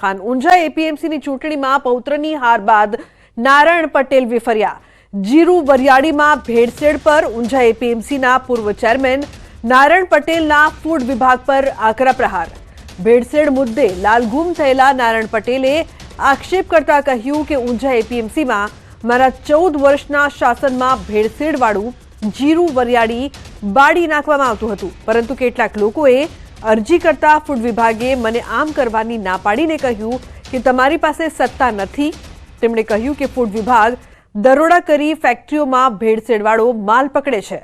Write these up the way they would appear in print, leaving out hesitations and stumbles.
ખાન ઊંઝા એપીએમસીની ચૂંટણીમાં પૌત્રની હાર બાદ નારાયણ પટેલ વિફર્યા। જીરુ વરિયાળીમાં ભેળસેળ પર ઊંઝા એપીએમસીના પૂર્વ ચેરમેન નારાયણ પટેલના ફૂડ વિભાગ પર આકરા પ્રહાર। ભેળસેળ મુદ્દે લાલઘૂમ થયેલા નારાયણ પટેલે આક્ષેપ કરતા કહ્યું કે ઊંઝા એપીએમસીમાં મારા 14 વર્ષના શાસનમાં ભેળસેળવાળું જીરુ વરિયાળી બાળી નાખવામાં આવતું હતું, પરંતુ કેટલાક લોકોએ અરજી કરતા ફૂડ વિભાગે મને આમ કરવાની ના પાડીને કહ્યું કે તમારી પાસે સત્તા નથી। તેમણે કહ્યું કે ફૂડ વિભાગ દરોડા કરી ફેક્ટરીઓમાં ભેળસેળવાળો માલ પકડે છે,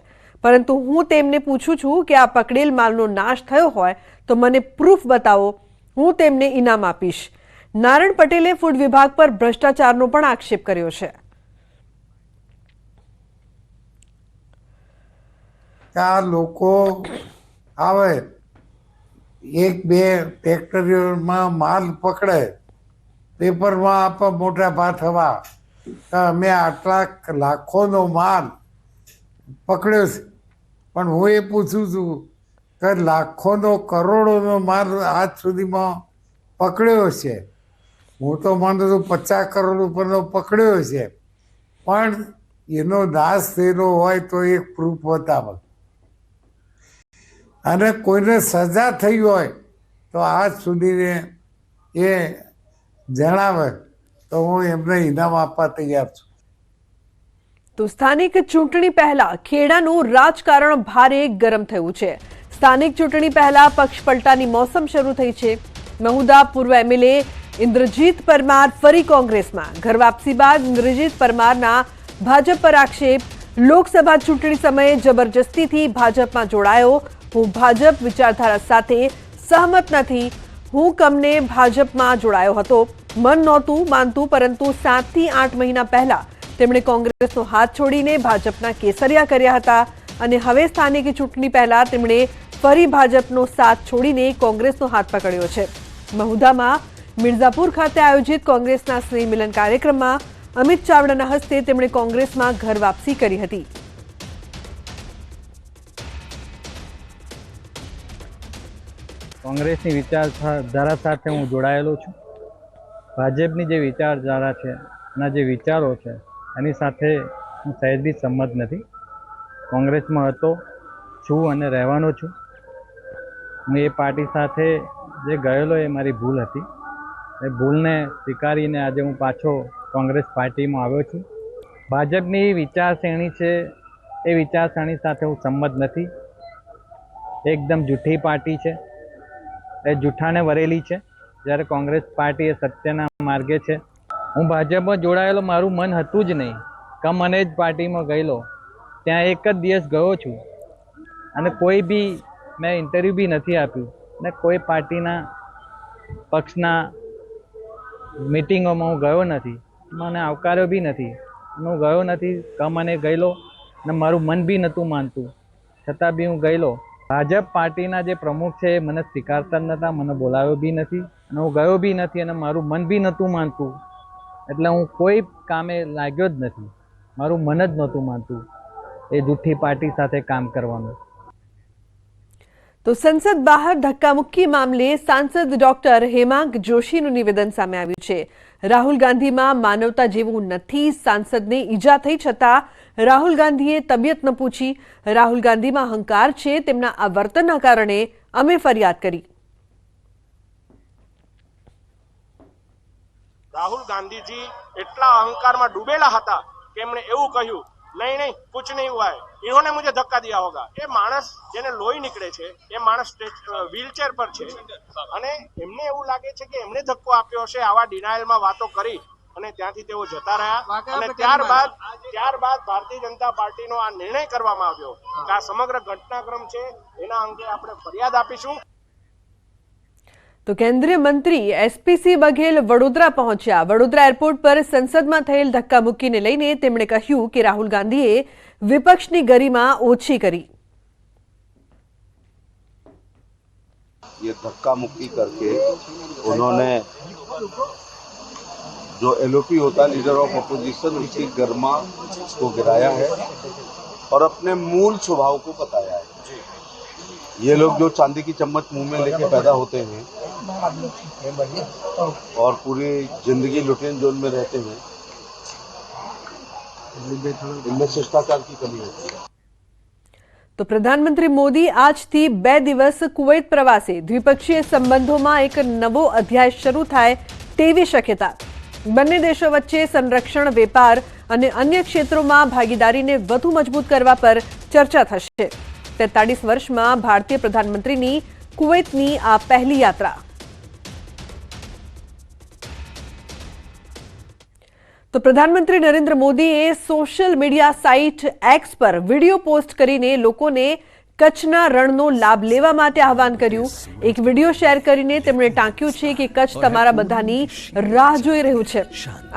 પરંતુ હું તેમને પૂછું છું કે આ પકડેલ માલનો નાશ થયો હોય તો મને પ્રૂફ બતાવો, હું તેમને ઇનામ આપીશ। નારાયણ પટેલે ફૂડ વિભાગ પર ભ્રષ્ટાચારનો પણ આક્ષેપ કર્યો છે। આ લોકો આવે એક બે ફેક્ટરીઓમાં માલ પકડે, પેપરમાં આપે મોટા ભાથવા અમે આટલા લાખોનો માલ પકડ્યો છે, પણ હું એ પૂછું છું કે લાખોનો કરોડોનો માલ આજ સુધીમાં પકડ્યો છે। હું તો માનું છું 50 કરોડ ઉપરનો પકડ્યો છે, પણ એનો નાશ થયેલો હોય તો એક પ્રૂફ બતાવે અને કોઈને સજા થઈ હોય તો આજ સુધીને એ જણાવે તો હું એમને ઇનામ આપવા તૈયાર છું। તો સ્થાનિક ચૂંટણી પહેલા ખેડાનું રાજકારણ ભારે ગરમ થયું છે। સ્થાનિક ચૂંટણી પહેલા પક્ષ પલટાની મોસમ શરૂ થઈ છે। મહુધા પૂર્વ એમએલએ ઇન્દ્રજીત પરમાર ફરી કોંગ્રેસમાં। ઘર વાપસી બાદ ઇન્દ્રજીત પરમારના ભાજપ પર આક્ષેપ। લોકસભા ચૂંટણી સમયે જબરજસ્તીથી ભાજપમાં જોડાયો। હું ભાજપ વિચારધારા સાથે સહમત નથી। હું કમને ભાજપમાં જોડાયો હતો, મન નહોતું માનતું, પરંતુ 7 થી 8 મહિના પહેલા તેમણે કોંગ્રેસનો હાથ છોડીને ભાજપના કેસરિયા કર્યા હતા અને હવે સ્થાનિક ચૂંટણી પહેલા તેમણે ફરી ભાજપનો સાથ છોડીને કોંગ્રેસનો હાથ પકડ્યો છે। મહુધામાં મિર્ઝાપુર ખાતે આયોજિત કોંગ્રેસના સ્નેહ મિલન કાર્યક્રમમાં અમિત ચાવડાના હસ્તે તેમણે કોંગ્રેસમાં ઘર વાપસી કરી હતી। કોંગ્રેસની વિચારધારા સાથે હું જોડાયેલો છું। ભાજપની જે વિચારધારા છે, એના જે વિચારો છે, એની સાથે હું સહેજ બી સંમત નથી। કોંગ્રેસમાં હતો, છું અને રહેવાનો છું। હું એ પાર્ટી સાથે જે ગયેલો એ મારી ભૂલ હતી। એ ભૂલને સ્વીકારીને આજે હું પાછો કોંગ્રેસ પાર્ટીમાં આવ્યો છું। ભાજપની વિચારસરણી છે, એ વિચારસરણી સાથે હું સંમત નથી। એકદમ જૂઠી પાર્ટી છે, એ જૂઠાને વરેલી છે, જ્યારે કોંગ્રેસ પાર્ટી એ સત્યના માર્ગે છે। હું ભાજપમાં જોડાયેલો મારું મન હતું જ નહીં, મને જ પાર્ટીમાં ગયેલો, ત્યાં એક જ દિવસ ગયો છું અને કોઈ બી મેં ઇન્ટરવ્યૂ બી નથી આપ્યું ને કોઈ પાર્ટીના પક્ષના મિટિંગોમાં હું ગયો નથી, મને આવકાર્યો બી નથી, હું ગયો નથી। મને ગયેલો ને મારું મન બી નહોતું માનતું, છતાં બી હું ગયેલો। ભાજપ પાર્ટીના જે પ્રમુખ છે એ મને સ્વીકારતા જ નહોતા, મને બોલાવ્યો બી નથી અને હું ગયો બી નથી અને મારું મન બી નહોતું માનતું, એટલે હું કોઈ કામે લાગ્યો જ નથી। મારું મન જ નહોતું માનતું એ જૂઠી પાર્ટી સાથે કામ કરવાનું। તો સંસદ બહાર ધક્કામુક્કી મામલે સાંસદ ડોક્ટર હેમાંગ જોશીનું નિવેદન સામે આવ્યું છે। રાહુલ ગાંધીમાં માનવતા જેવું નથી। સાંસદને ઈજા થઈ છતાં રાહુલ ગાંધીએ તબિયત ન પૂછી। રાહુલ ગાંધીમાં અહંકાર છે, તેમના આ વર્તનના કારણે અમે ફરિયાદ કરી। રાહુલ ગાંધીજી એટલા અહંકારમાં ડૂબેલા હતા કે એમણે એવું કહ્યું, નહીં નહીં કુછ નહીં હુઆ હૈ, इन्होंने मुझे धक्का दिया होगा। એ માણસ જેને લોહી નીકળે છે, એ માણસ વ્હીલચેર પર છે અને એમને એવું લાગે છે કે એમને ધક્કો આપ્યો હશે। આવા ડિનાયલમાં વાતો કરી અને ત્યાંથી તેઓ જતા રહ્યા અને ત્યારબાદ ભારતીય જનતા પાર્ટીનો આ નિર્ણય કરવામાં આવ્યો કે આ સમગ્ર ઘટનાક્રમ છે, એના અંગે આપણે ફરિયાદ આપીશું। તો કેન્દ્રીય મંત્રી એસપીસી બઘેલ વડોદરા પહોંચ્યા। વડોદરા એરપોર્ટ પર સંસદમાં થયેલ ધક્કામુક્કીને લઈને તેમણે કહ્યું કે રાહુલ ગાંધીએ વિપક્ષની ગરિમા ઓછી કરી। ये धक्का मुक्की करके उन्होंने जो एलओपी होता है लीडर ऑफ अपोजिशन, उसकी गरिमा को गिराया है और अपने मूल स्वभाव को बताया है। ये लोग जो चांदी की चम्मच मुंह में लेके पैदा होते हैं और पूरी जिंदगी लुटेन जोन में रहते हैं, इनमें शिष्टाचार की कमी होती है। તો પ્રધાનમંત્રી મોદી આજથી 2 દિવસ કુવૈત પ્રવાસે દ્વિપક્ષીય સંબંધોમાં એક નવો અધ્યાય શરૂ થાય તેવી શક્યતા. બંને દેશો વચ્ચે સંરક્ષણ, વેપાર અને અન્ય ક્ષેત્રોમાં ભાગીદારીને વધુ મજબૂત કરવા પર ચર્ચા થશે. 43 વર્ષમાં ભારતીય પ્રધાનમંત્રીની કુવૈતની આ પહેલી યાત્રા. તો પ્રધાનમંત્રી નરેન્દ્ર મોદીએ સોશિયલ મીડિયા સાઇટ એક્સ પર વિડીયો પોસ્ટ કરીને લોકોને કચ્છના રણનો લાભ લેવા માટે આહવાન કર્યું. એક વિડીયો શેર કરીને તેમણે ટાંક્યું છે કે કચ્છ તમારા બધાની રાહ જોઈ રહ્યું છે.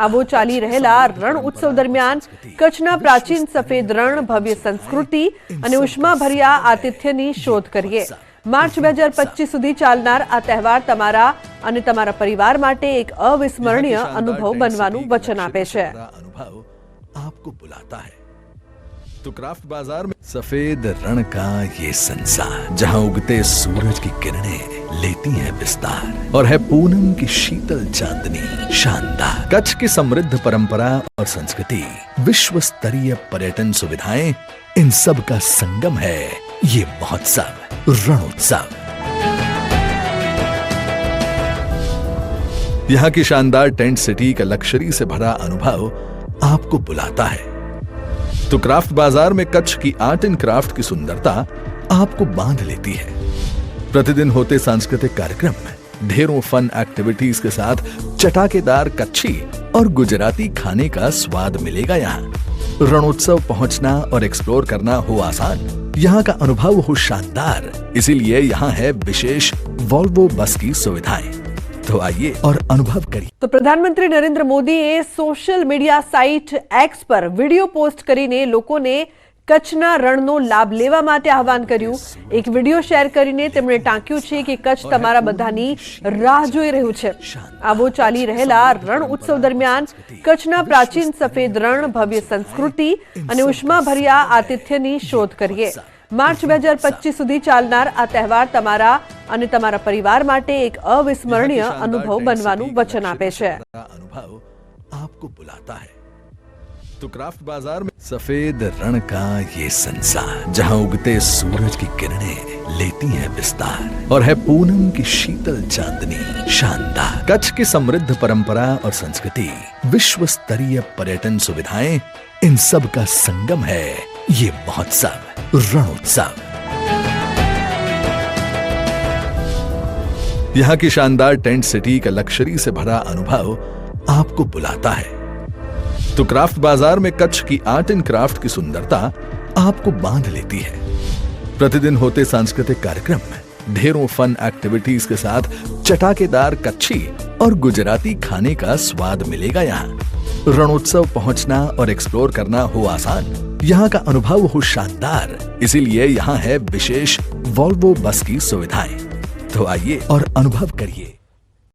આવો ચાલી રહેલા રણ ઉત્સવ દરમિયાન કચ્છના પ્રાચીન સફેદ રણ, ભવ્ય સંસ્કૃતિ અને ઉષ્માભર્યા આતિથ્યની શોધ કરીએ. માર્ચ 2025 સુધી ચાલનાર આ તહેવાર તમારા અને તમારા પરિવાર માટે એક અવિસ્મરણીય અનુભવ બનવાનું વચન આપે છે. आपको बुलाता है तो क्राफ्ट बाजार में सफेद रण का ये संसार, जहां उगते सूरज की किरणें लेती हैं विस्तार और है पूनम की शीतल चांदनी शानदार. कच्छ की समृद्ध परंपरा और संस्कृति, विश्व स्तरीय पर्यटन सुविधाएं, इन सब का संगम है ये महोत्सव, रणोत्सव. यहाँ की शानदार टेंट सिटी का लक्जरी से भरा अनुभव आपको बुलाता है. तो क्राफ्ट बाजार में कच्छ की आर्ट एंड क्राफ्ट की सुंदरता आपको बांध लेती है. प्रतिदिन होते सांस्कृतिक कार्यक्रम में ढेरों फन एक्टिविटीज के साथ चटाकेदार कच्छी और गुजराती खाने का स्वाद मिलेगा. यहाँ रणोत्सव पहुंचना और एक्सप्लोर करना हो आसान, यहाँ का अनुभव हो शानदार, इसीलिए यहाँ है विशेष वॉल्वो बस की सुविधाएं. तो आइए और अनुभव करिए. તો પ્રધાનમંત્રી નરેન્દ્ર મોદીએ સોશિયલ મીડિયા સાઇટ એક્સ પર વિડીયો પોસ્ટ કરીને લોકોને કચ્છના રણનો લાભ લેવા માટે આહવાન કર્યું. એક વિડીયો શેર કરીને તેમણે ટાંક્યું છે કે કચ્છ તમારા બધાની રાહ જોઈ રહ્યું છે. આવો ચાલી રહેલા રણ ઉત્સવ દરમિયાન કચ્છના પ્રાચીન સફેદ રણ, ભવ્ય સંસ્કૃતિ અને ઉષ્માભર્યા આતિથ્યની શોધ કરીએ. માર્ચ 2025 સુધી ચાલનાર આ તહેવાર તમારા અને તમારા પરિવાર માટે એક અવિસ્મરણીય અનુભવ બનવાનું વચન આપે છે. अनुभव आपको बुलाता है तो क्राफ्ट बाजार में सफेद रण का ये संसार, जहां उगते सूरज की किरणें लेती हैं विस्तार और है पूनम की शीतल चांदनी शानदार. कच्छ की समृद्ध परंपरा और संस्कृति, विश्व स्तरीय पर्यटन सुविधाएं, इन सब का संगम है ये महोत्सव, रणोत्सव. यहाँ की शानदार टेंट सिटी का लक्जरी से भरा अनुभव आपको बुलाता है. तो क्राफ्ट बाजार में कच्छ की आर्ट एंड क्राफ्ट की सुंदरता आपको बांध लेती है. प्रतिदिन होते सांस्कृतिक कार्यक्रम में ढेरों फन एक्टिविटीज के साथ चटाकेदार कच्छी और गुजराती खाने का स्वाद मिलेगा. यहाँ रणोत्सव पहुंचना और एक्सप्लोर करना हो आसान, यहाँ का अनुभव हो शानदार, इसीलिए यहाँ है विशेष वॉल्वो बस की सुविधाएं. तो आइए और अनुभव करिए.